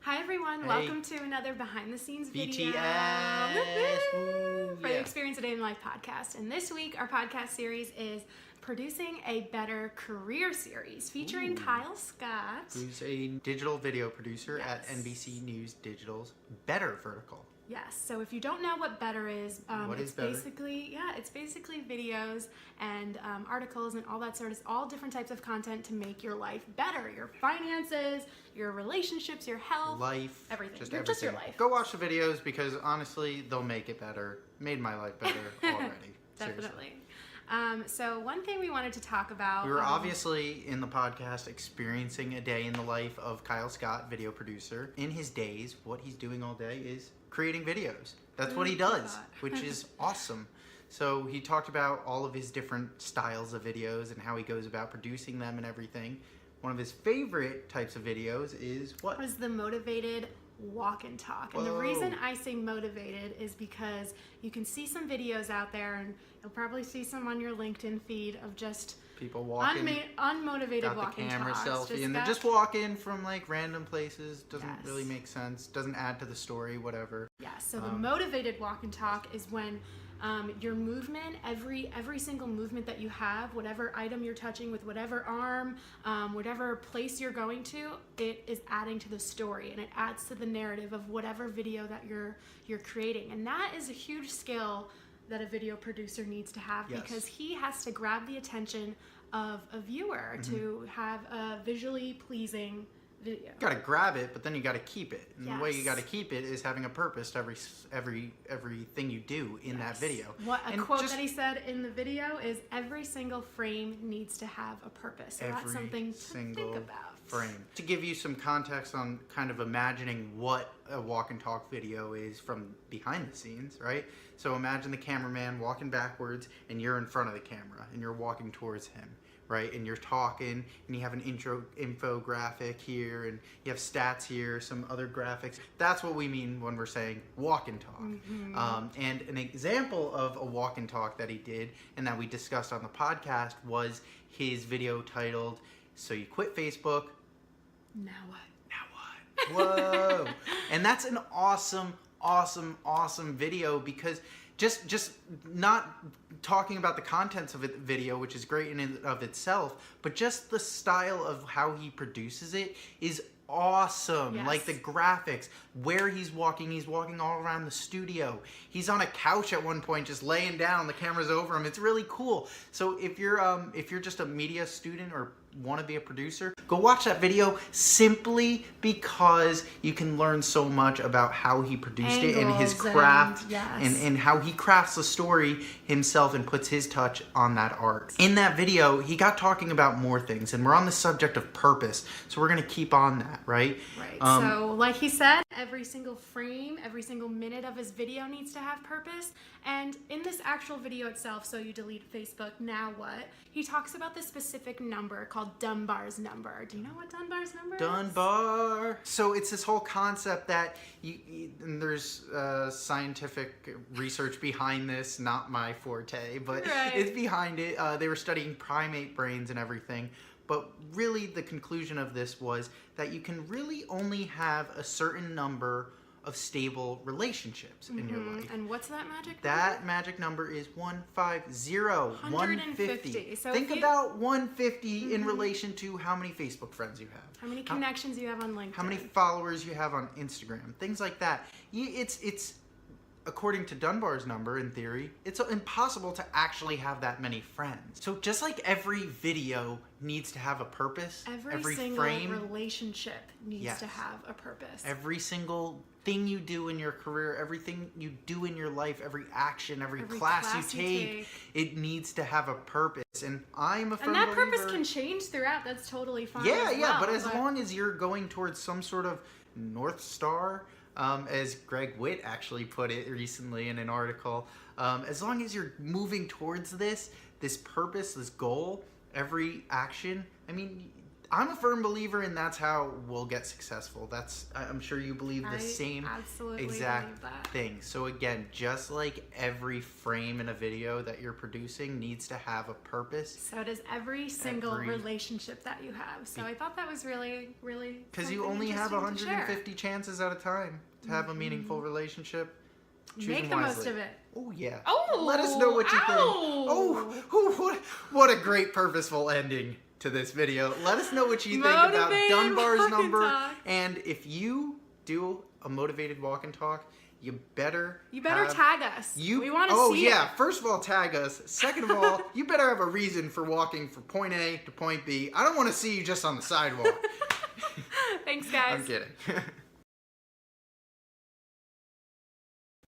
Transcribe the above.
Hi everyone, Hey. welcome to another behind the scenes video BTS! for the Yeah. Experience a Day in Life podcast. And this week our podcast series is Producing a Better Career series featuring Kyle Scott. Who's a digital video producer at Yes. NBC News Digital's Better vertical. Yes, so if you don't know what Better is, What it's is Better? it's basically videos and articles and all that sort of, all different types of content to make your life better. Your finances, your relationships, your health, Life, everything. just Just your everything. life. Go watch the videos because honestly, they'll make it better. Made my life better already. Seriously. Definitely. So one thing we wanted to talk about. We were obviously in the podcast experiencing a day in the life of Kyle Scott, video producer. In his days, what he's doing all day is creating videos. That's what he does, which is awesome. So he talked about all of his different styles of videos and how he goes about producing them and everything. One of his favorite types of videos is what? Was the motivated walk and talk. And the reason I say motivated is because you can see some videos out there, and you'll probably see some on your LinkedIn feed of just People walking, unmotivated got walk the and camera talks. selfie, and they're just walking from like random places. Doesn't Yes. really make sense. Doesn't add to the story. Whatever. Yeah. So the motivated walk and talk is when your movement, every single movement that you have, whatever item you're touching with whatever arm, whatever place you're going to, it is adding to the story, and it adds to the narrative of whatever video that you're creating. And that is a huge skill that a video producer needs to have, Yes. because he has to grab the attention of a viewer to have a visually pleasing video. You gotta grab it, but then you gotta keep it. And the way you Yes. gotta keep it is having a purpose to everything you do in that video. What a And quote just that he said in the video is, every single frame needs to have a purpose. So that's every something to single think about. frame. To give you some context on kind of imagining what a walk and talk video is from behind the scenes, right? So imagine the cameraman walking backwards and you're in front of the camera and you're walking towards him, right? And you're talking and you have an infographic here and you have stats here, some other graphics. That's what we mean when we're saying walk and talk. And an example of a walk and talk that he did and that we discussed on the podcast was his video titled, "So You Quit Facebook, Now what? Now what?" Whoa. And that's an awesome video, because just not talking about the contents of the video, which is great in and of itself, but just the style of how he produces it is awesome. Yes. Like the graphics, where he's walking all around the studio. He's on a couch at one point just laying down, the camera's over him. It's really cool. So if you're just a media student or want to be a producer, go watch that video, simply because you can learn so much about how he produced it and his craft, and how he crafts the story himself and puts his touch on that art. In that video, he got talking about more things, and we're on the subject of purpose, so we're going to keep on that, right? Right. So like he said, every single frame, every single minute of his video needs to have purpose. And in this actual video itself, So You Delete Facebook, Now What? He talks about this specific number called Dunbars Number. Do you know what Dunbar's number is? Dunbar. So it's this whole concept that and there's scientific research behind this, not my forte, but it's behind it. They were studying primate brains and everything. But really the conclusion of this was that you can really only have a certain number of stable relationships in your life. And what's that magic That number? magic number is 150. 150. So Think about 150 in relation to how many Facebook friends you have. How many connections you have on LinkedIn. How many followers you have on Instagram. Things like that. It's according to Dunbar's number, in theory, it's impossible to actually have that many friends. So just like every video needs to have a purpose, every single frame, relationship needs to have a purpose. Every single thing you do in your career, everything you do in your life, every action, every class you take, it needs to have a purpose. And I'm a firm believer. And that purpose can change throughout. That's totally fine. But as long as you're going towards some sort of North Star, as Greg Witt actually put it recently in an article, as long as you're moving towards this purpose, this goal, every action, I mean, I'm a firm believer in that's how we'll get successful. I'm sure you believe the same exact believe that. thing. So again, just like every frame in a video that you're producing needs to have a purpose. So does every single relationship that you have. So I thought that was really, really, because you only have 150 chances at a time to have a meaningful relationship. Make the most of it. Oh yeah. Oh, let us know what you think. Ow. Oh, what a great purposeful ending to this video. Let us know what you think about Dunbar's number. And if you do a motivated walk and talk, you better tag us. We want to see it. Oh yeah, first of all, tag us. Second of all, you better have a reason for walking from point A to point B. I don't want to see you just on the sidewalk. Thanks, guys. I'm kidding.